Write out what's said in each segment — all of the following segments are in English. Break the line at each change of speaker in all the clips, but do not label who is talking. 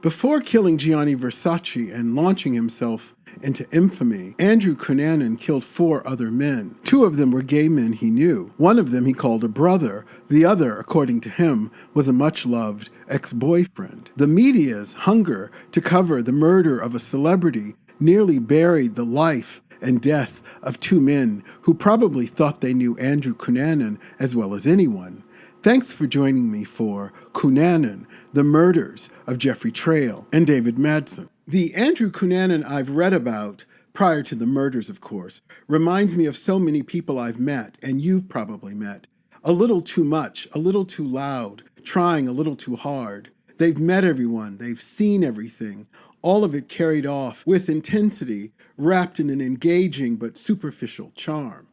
Before killing Gianni Versace and launching himself into infamy, Andrew Cunanan killed 4 other men. 2 of them were gay men he knew. One of them he called a brother. The other, according to him, was a much-loved ex-boyfriend. The media's hunger to cover the murder of a celebrity nearly buried the life and death of 2 men who probably thought they knew Andrew Cunanan as well as anyone. Thanks for joining me for Cunanan, the murders of Jeffrey Trail and David Madson. The Andrew Cunanan I've read about, prior to the murders of course, reminds me of so many people I've met, and you've probably met. A little too much, a little too loud, trying a little too hard. They've met everyone, they've seen everything, all of it carried off with intensity, wrapped in an engaging but superficial charm.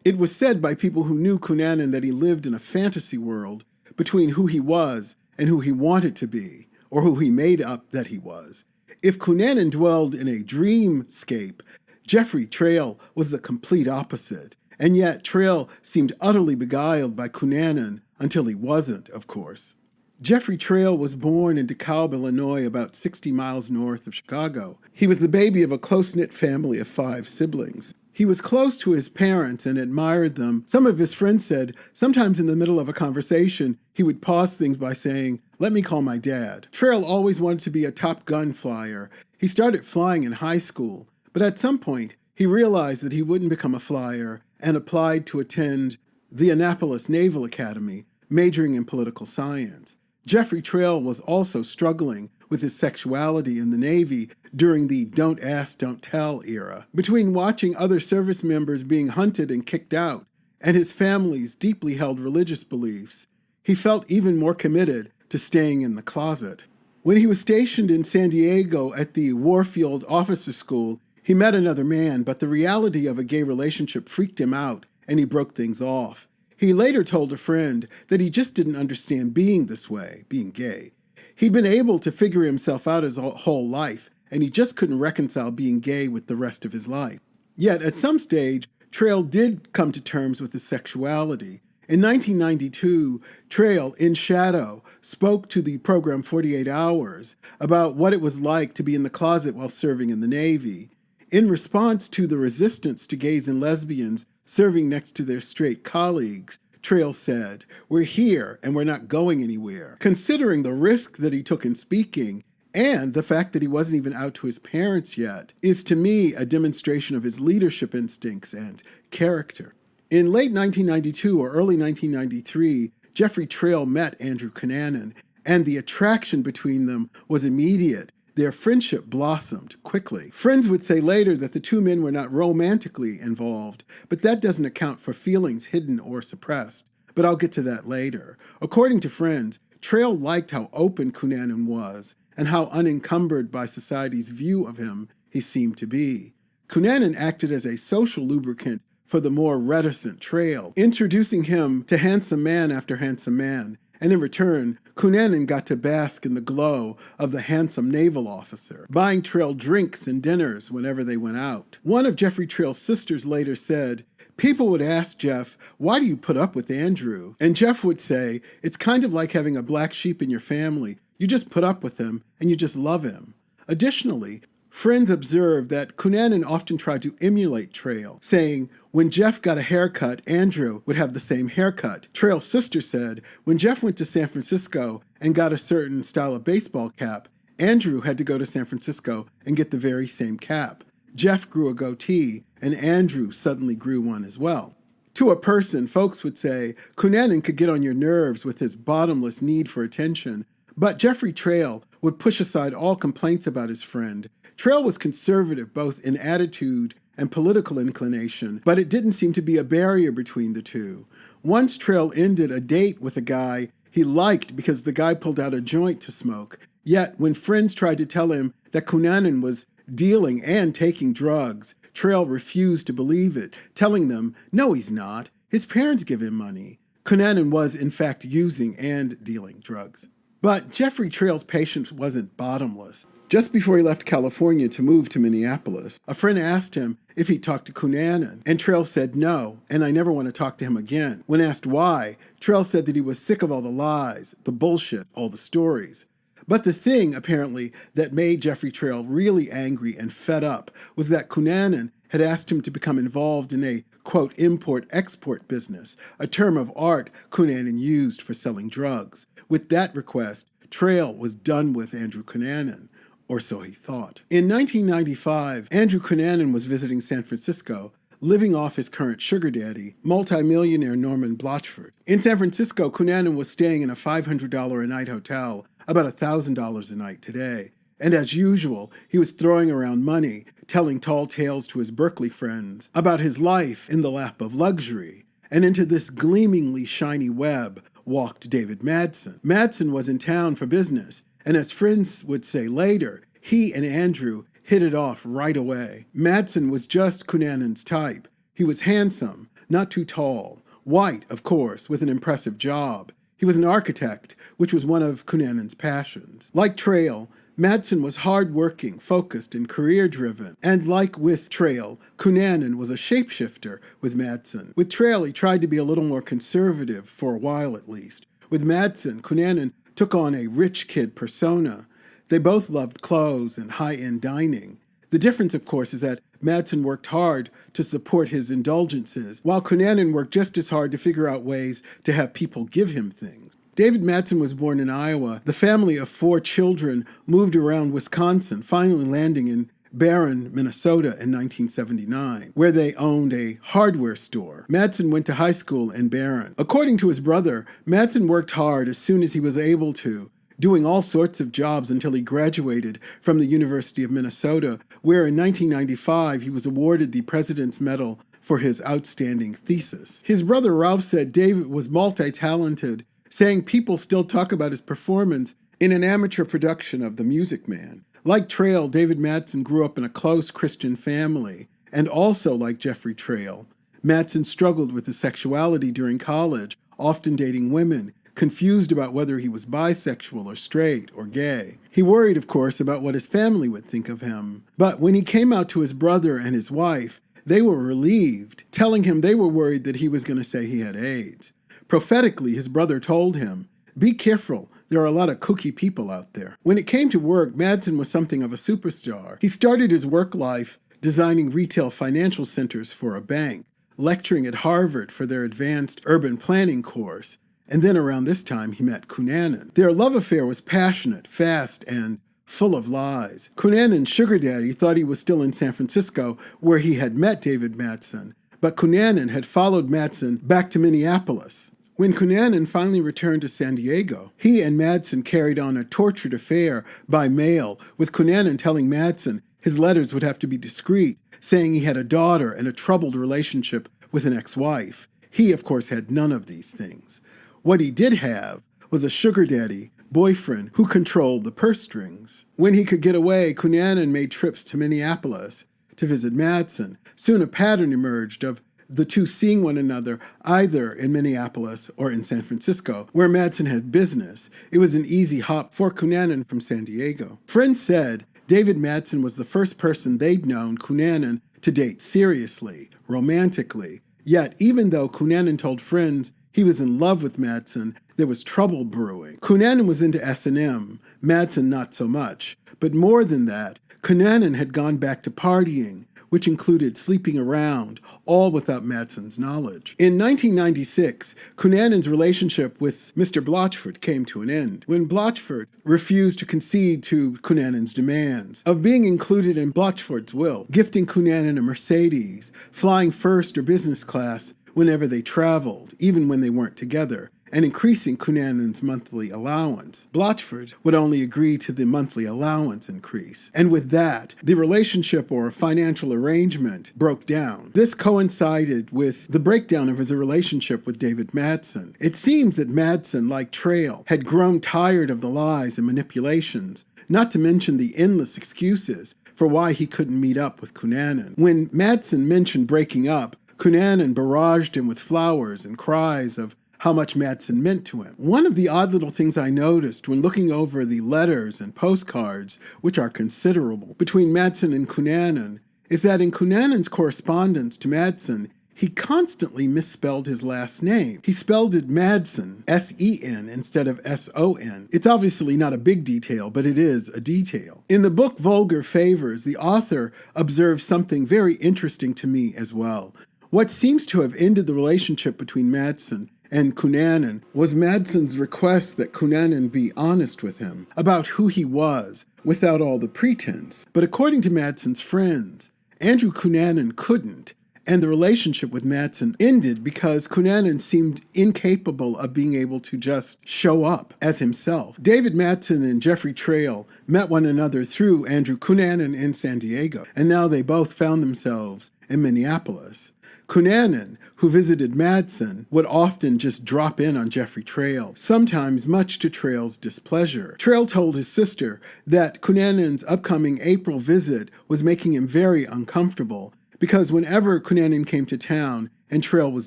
It was said by people who knew Cunanan that he lived in a fantasy world between who he was and who he wanted to be, or who he made up that he was. If Cunanan dwelled in a dreamscape, Jeffrey Trail was the complete opposite, and yet Trail seemed utterly beguiled by Cunanan until he wasn't, of course. Jeffrey Trail was born in DeKalb, Illinois, about 60 miles north of Chicago. He was the baby of a close-knit family of 5 siblings. He was close to his parents and admired them. Some of his friends said sometimes in the middle of a conversation, he would pause things by saying, "Let me call my dad." Trail always wanted to be a Top Gun flyer. He started flying in high school, but at some point, he realized that he wouldn't become a flyer and applied to attend the Annapolis Naval Academy, majoring in political science. Jeffrey Trail was also struggling with his sexuality in the Navy during the don't ask, don't tell era. Between watching other service members being hunted and kicked out and his family's deeply held religious beliefs, he felt even more committed to staying in the closet. When he was stationed in San Diego at the Warfield Officer School, he met another man, but the reality of a gay relationship freaked him out and he broke things off. He later told a friend that he just didn't understand being this way, being gay. He'd been able to figure himself out his whole life, and he just couldn't reconcile being gay with the rest of his life. Yet, at some stage, Trail did come to terms with his sexuality. In 1992, Trail, in shadow, spoke to the program 48 Hours about what it was like to be in the closet while serving in the Navy. In response to the resistance to gays and lesbians serving next to their straight colleagues, Trail said, "We're here and we're not going anywhere." Considering the risk that he took in speaking and the fact that he wasn't even out to his parents yet is to me a demonstration of his leadership instincts and character. In late 1992 or early 1993, Jeffrey Trail met Andrew Cunanan, and the attraction between them was immediate. Their friendship blossomed quickly. Friends would say later that the 2 men were not romantically involved, but that doesn't account for feelings hidden or suppressed. But I'll get to that later. According to friends, Trail liked how open Cunanan was and how unencumbered by society's view of him he seemed to be. Cunanan acted as a social lubricant for the more reticent Trail, introducing him to handsome man after handsome man, and in return, Cunanan got to bask in the glow of the handsome naval officer, buying Trail drinks and dinners whenever they went out. One of Jeffrey Trail's sisters later said, "People would ask Jeff, 'Why do you put up with Andrew?' And Jeff would say, 'It's kind of like having a black sheep in your family. You just put up with him and you just love him.'" Additionally, friends observed that Cunanan often tried to emulate Trail, saying, when Jeff got a haircut, Andrew would have the same haircut. Trail's sister said, when Jeff went to San Francisco and got a certain style of baseball cap, Andrew had to go to San Francisco and get the very same cap. Jeff grew a goatee, and Andrew suddenly grew one as well. To a person, folks would say, Cunanan could get on your nerves with his bottomless need for attention, but Jeffrey Trail would push aside all complaints about his friend. Trail was conservative both in attitude and political inclination, but it didn't seem to be a barrier between the two. Once Trail ended a date with a guy he liked because the guy pulled out a joint to smoke. Yet, when friends tried to tell him that Cunanan was dealing and taking drugs, Trail refused to believe it, telling them, "No, he's not. His parents give him money." Cunanan was, in fact, using and dealing drugs. But Jeffrey Trail's patience wasn't bottomless. Just before he left California to move to Minneapolis, a friend asked him if he'd talked to Cunanan, and Trail said no, and I never want to talk to him again. When asked why, Trail said that he was sick of all the lies, the bullshit, all the stories. But the thing, apparently, that made Jeffrey Trail really angry and fed up was that Cunanan had asked him to become involved in a, quote, import-export business, a term of art Cunanan used for selling drugs. With that request, Trail was done with Andrew Cunanan, or so he thought. In 1995, Andrew Cunanan was visiting San Francisco, living off his current sugar daddy, multimillionaire Norman Blotchford. In San Francisco, Cunanan was staying in a $500 a night hotel, about $1,000 a night today. And as usual, he was throwing around money, telling tall tales to his Berkeley friends about his life in the lap of luxury. And into this gleamingly shiny web walked David Madson. Madson was in town for business, and as friends would say later, he and Andrew hit it off right away. Madson was just Cunanan's type. He was handsome, not too tall, white, of course, with an impressive job. He was an architect, which was one of Cunanan's passions. Like Trail, Madson was hard-working, focused, and career-driven. And like with Trail, Cunanan was a shapeshifter with Madson. With Trail, he tried to be a little more conservative, for a while at least. With Madson, Cunanan took on a rich kid persona. They both loved clothes and high-end dining. The difference, of course, is that Madson worked hard to support his indulgences, while Cunanan worked just as hard to figure out ways to have people give him things. David Madson was born in Iowa. The family of 4 children moved around Wisconsin, finally landing in Barron, Minnesota in 1979, where they owned a hardware store. Madson went to high school in Barron. According to his brother, Madson worked hard as soon as he was able to, doing all sorts of jobs until he graduated from the University of Minnesota, where in 1995 he was awarded the President's Medal for his outstanding thesis. His brother Ralph said David was multi-talented, saying people still talk about his performance in an amateur production of The Music Man. Like Trail, David Madson grew up in a close Christian family, and also like Jeffrey Trail, Madson struggled with his sexuality during college, often dating women, confused about whether he was bisexual or straight or gay. He worried, of course, about what his family would think of him. But when he came out to his brother and his wife, they were relieved, telling him they were worried that he was going to say he had AIDS. Prophetically, his brother told him, "Be careful, there are a lot of kooky people out there." When it came to work, Madson was something of a superstar. He started his work life designing retail financial centers for a bank, lecturing at Harvard for their advanced urban planning course, and then around this time he met Cunanan. Their love affair was passionate, fast, and full of lies. Cunanan's sugar daddy thought he was still in San Francisco, where he had met David Madson, but Cunanan had followed Madson back to Minneapolis. When Cunanan finally returned to San Diego, he and Madson carried on a tortured affair by mail, with Cunanan telling Madson his letters would have to be discreet, saying he had a daughter and a troubled relationship with an ex-wife. He, of course, had none of these things. What he did have was a sugar daddy boyfriend who controlled the purse strings. When he could get away, Cunanan made trips to Minneapolis to visit Madson. Soon a pattern emerged of the two seeing one another either in Minneapolis or in San Francisco, where Madson had business. It was an easy hop for Cunanan from San Diego. Friends said David Madson was the first person they'd known Cunanan to date seriously, romantically. Yet, even though Cunanan told friends he was in love with Madson, there was trouble brewing. Cunanan was into S&M, Madson not so much. But more than that, Cunanan had gone back to partying, which included sleeping around, all without Madson's knowledge. In 1996, Cunanan's relationship with Mr. Blotchford came to an end, when Blotchford refused to concede to Cunanan's demands of being included in Blotchford's will, gifting Cunanan a Mercedes, flying first or business class whenever they traveled, even when they weren't together, and increasing Cunanan's monthly allowance. Blotchford would only agree to the monthly allowance increase. And with that, the relationship or financial arrangement broke down. This coincided with the breakdown of his relationship with David Madson. It seems that Madson, like Trail, had grown tired of the lies and manipulations, not to mention the endless excuses for why he couldn't meet up with Cunanan. When Madson mentioned breaking up, Cunanan barraged him with flowers and cries of how much Madson meant to him. One of the odd little things I noticed when looking over the letters and postcards, which are considerable, between Madson and Cunanan, is that in Cunanan's correspondence to Madson, he constantly misspelled his last name. He spelled it Madson, S-E-N, instead of S-O-N. It's obviously not a big detail, but it is a detail. In the book Vulgar Favors, the author observes something very interesting to me as well. What seems to have ended the relationship between Madson and Cunanan was Madson's request that Cunanan be honest with him about who he was without all the pretense. But according to Madson's friends, Andrew Cunanan couldn't, and the relationship with Madson ended because Cunanan seemed incapable of being able to just show up as himself. David Madson and Jeffrey Trail met one another through Andrew Cunanan in San Diego, and now they both found themselves in Minneapolis. Cunanan, who visited Madson, would often just drop in on Jeffrey Trail, sometimes much to Trail's displeasure. Trail told his sister that Cunanan's upcoming April visit was making him very uncomfortable, because whenever Cunanan came to town and Trail was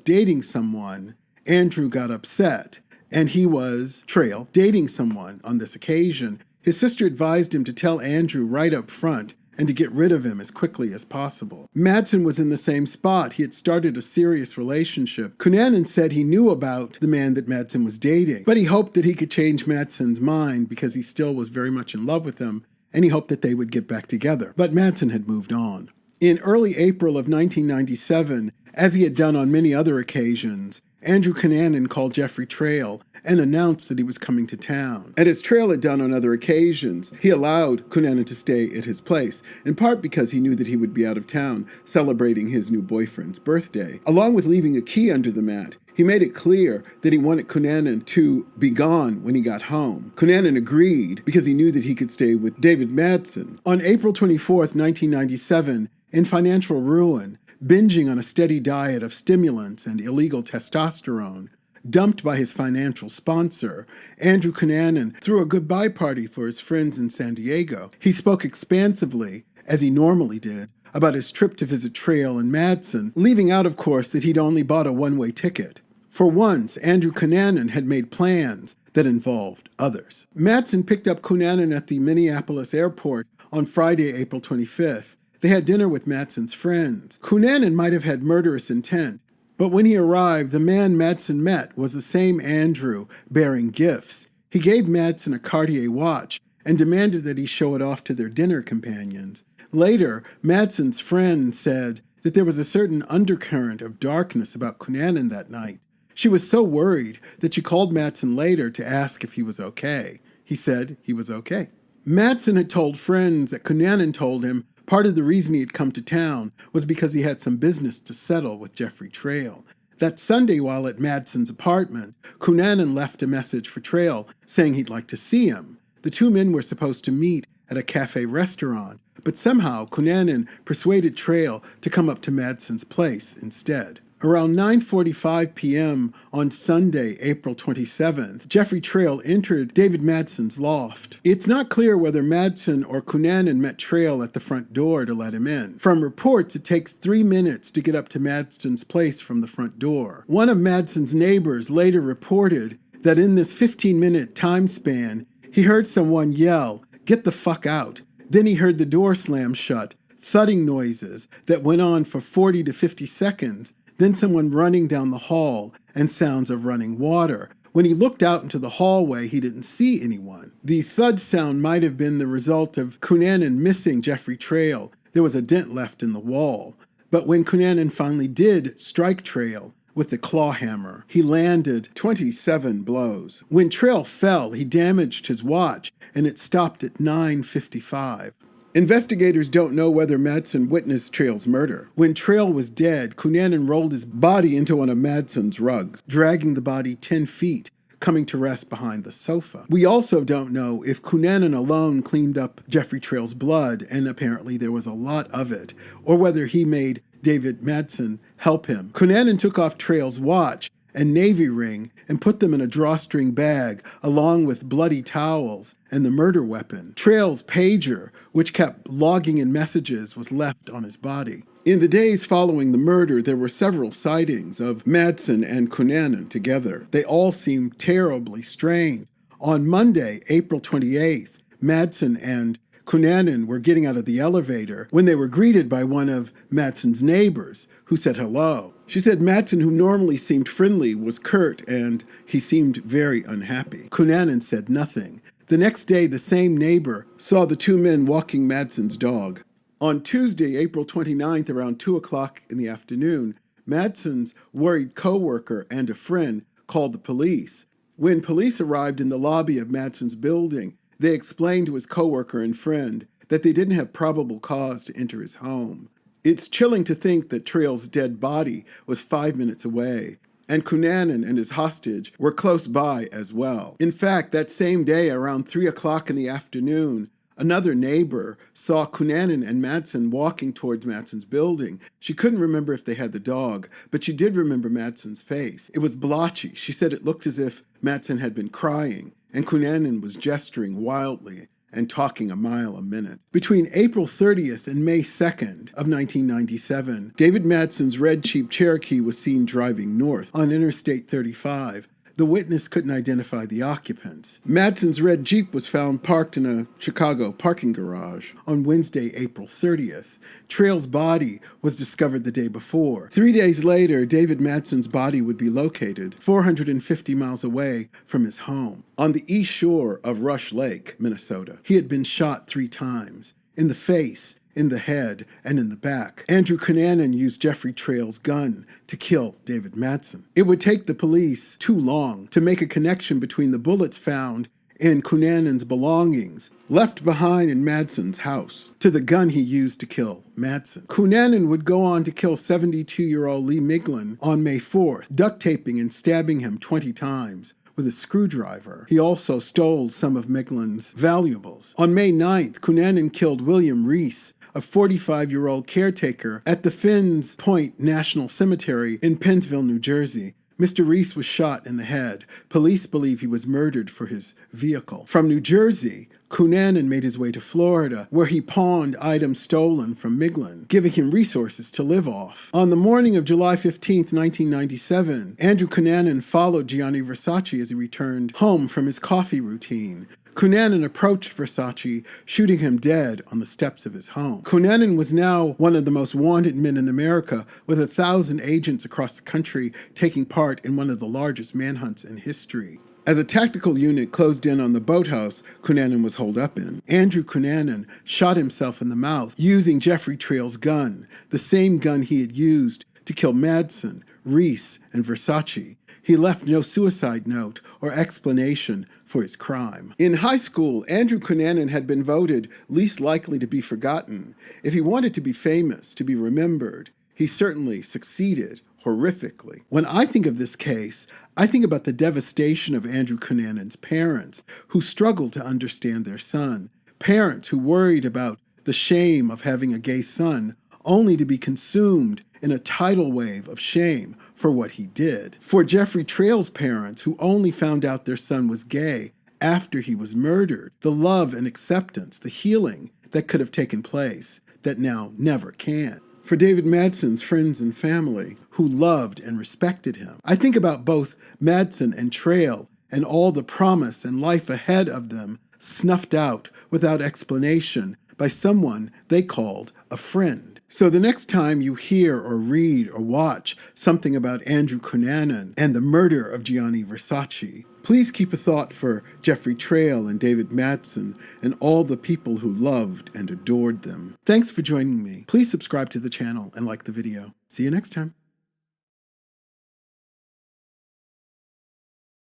dating someone, Andrew got upset, and he was, Trail, dating someone on this occasion. His sister advised him to tell Andrew right up front and to get rid of him as quickly as possible. Madson was in the same spot. He had started a serious relationship. Cunanan said he knew about the man that Madson was dating, but he hoped that he could change Madson's mind because he still was very much in love with him, and he hoped that they would get back together. But Madson had moved on. In early April of 1997, as he had done on many other occasions, Andrew Cunanan called Jeffrey Trail and announced that he was coming to town. And as Trail had done on other occasions, he allowed Cunanan to stay at his place, in part because he knew that he would be out of town celebrating his new boyfriend's birthday. Along with leaving a key under the mat, he made it clear that he wanted Cunanan to be gone when he got home. Cunanan agreed because he knew that he could stay with David Madson. On April 24th, 1997, in financial ruin, binging on a steady diet of stimulants and illegal testosterone, dumped by his financial sponsor, Andrew Cunanan threw a goodbye party for his friends in San Diego. He spoke expansively, as he normally did, about his trip to visit Trail and Madson, leaving out, of course, that he'd only bought a one-way ticket. For once, Andrew Cunanan had made plans that involved others. Madson picked up Cunanan at the Minneapolis airport on Friday, April 25th. They had dinner with Madson's friends. Cunanan might have had murderous intent, but when he arrived, the man Madson met was the same Andrew bearing gifts. He gave Madson a Cartier watch and demanded that he show it off to their dinner companions. Later, Madson's friend said that there was a certain undercurrent of darkness about Cunanan that night. She was so worried that she called Madson later to ask if he was okay. He said he was okay. Madson had told friends that Cunanan told him part of the reason he had come to town was because he had some business to settle with Jeffrey Trail. That Sunday, while at Madson's apartment, Cunanan left a message for Trail saying he'd like to see him. The two men were supposed to meet at a cafe restaurant, but somehow Cunanan persuaded Trail to come up to Madson's place instead. Around 9:45 p.m. on Sunday, April 27th, Jeffrey Trail entered David Madson's loft. It's not clear whether Madson or Cunanan met Trail at the front door to let him in. From reports, it takes 3 minutes to get up to Madson's place from the front door. One of Madson's neighbors later reported that in this 15-minute time span, he heard someone yell, "Get the fuck out." Then he heard the door slam shut, thudding noises that went on for 40 to 50 seconds, then someone running down the hall, and sounds of running water. When he looked out into the hallway, he didn't see anyone. The thud sound might have been the result of Cunanan missing Jeffrey Trail. There was a dent left in the wall. But when Cunanan finally did strike Trail with the claw hammer, he landed 27 blows. When Trail fell, he damaged his watch, and it stopped at 9:55. Investigators don't know whether Madson witnessed Trail's murder. When Trail was dead, Cunanan rolled his body into one of Madson's rugs, dragging the body 10 feet, coming to rest behind the sofa. We also don't know if Cunanan alone cleaned up Jeffrey Trail's blood, and apparently there was a lot of it, or whether he made David Madson help him. Cunanan took off Trail's watch and navy ring and put them in a drawstring bag along with bloody towels and the murder weapon. Trail's pager, which kept logging in messages, was left on his body. In the days following the murder, there were several sightings of Madson and Cunanan together. They all seemed terribly strange. On Monday, April 28th, Madson and Cunanan were getting out of the elevator when they were greeted by one of Madson's neighbors, who said hello. She said Madson, who normally seemed friendly, was curt and he seemed very unhappy. Cunanan said nothing. The next day, the same neighbor saw the two men walking Madson's dog. On Tuesday, April 29th, around 2 o'clock in the afternoon, Madson's worried co-worker and a friend called the police. When police arrived in the lobby of Madson's building, they explained to his co-worker and friend that they didn't have probable cause to enter his home. It's chilling to think that Trail's dead body was 5 minutes away, and Cunanan and his hostage were close by as well. In fact, that same day, around 3 o'clock in the afternoon, another neighbor saw Cunanan and Madson walking towards Madson's building. She couldn't remember if they had the dog, but she did remember Madson's face. It was blotchy. She said it looked as if Madson had been crying, and Cunanan was gesturing wildly and talking a mile a minute. Between April 30th and May 2nd of 1997, David Madson's red Jeep Cherokee was seen driving north on Interstate 35. The witness couldn't identify the occupants. Madson's red Jeep was found parked in a Chicago parking garage on Wednesday, April 30th. Trail's body was discovered the day before. 3 days later, David Madson's body would be located 450 miles away from his home on the east shore of Rush Lake, Minnesota. He had been shot 3 times, in the face, in the head, and in the back. Andrew Cunanan used Jeffrey Trail's gun to kill David Madson. It would take the police too long to make a connection between the bullets found in Cunanan's belongings left behind in Madson's house to the gun he used to kill Madson. Cunanan would go on to kill 72-year-old Lee Miglin on May 4th, duct taping and stabbing him 20 times with a screwdriver. He also stole some of Miglin's valuables. On May 9th, Cunanan killed William Reese, a 45-year-old caretaker at the Finns Point National Cemetery in Pennsville, New Jersey. Mr. Reese was shot in the head. Police believe he was murdered for his vehicle. From New Jersey, Cunanan made his way to Florida, where he pawned items stolen from Miglin, giving him resources to live off. On the morning of July 15, 1997, Andrew Cunanan followed Gianni Versace as he returned home from his coffee routine. Cunanan approached Versace, shooting him dead on the steps of his home. Cunanan was now one of the most wanted men in America, with 1,000 agents across the country taking part in one of the largest manhunts in history. As a tactical unit closed in on the boathouse Cunanan was holed up in, Andrew Cunanan shot himself in the mouth using Jeffrey Trail's gun, the same gun he had used to kill Madson, Reese, and Versace. He left no suicide note or explanation for his crime. In high school, Andrew Cunanan had been voted least likely to be forgotten. If he wanted to be famous, to be remembered, he certainly succeeded horrifically. When I think of this case, I think about the devastation of Andrew Cunanan's parents, who struggled to understand their son. Parents who worried about the shame of having a gay son, only to be consumed in a tidal wave of shame for what he did. For Jeffrey Trail's parents, who only found out their son was gay after he was murdered, the love and acceptance, the healing that could have taken place, that now never can. For David Madson's friends and family, who loved and respected him. I think about both Madson and Trail and all the promise and life ahead of them snuffed out without explanation by someone they called a friend. So the next time you hear or read or watch something about Andrew Cunanan and the murder of Gianni Versace, please keep a thought for Jeffrey Trail and David Madson and all the people who loved and adored them. Thanks for joining me. Please subscribe to the channel and like the video. See you next time.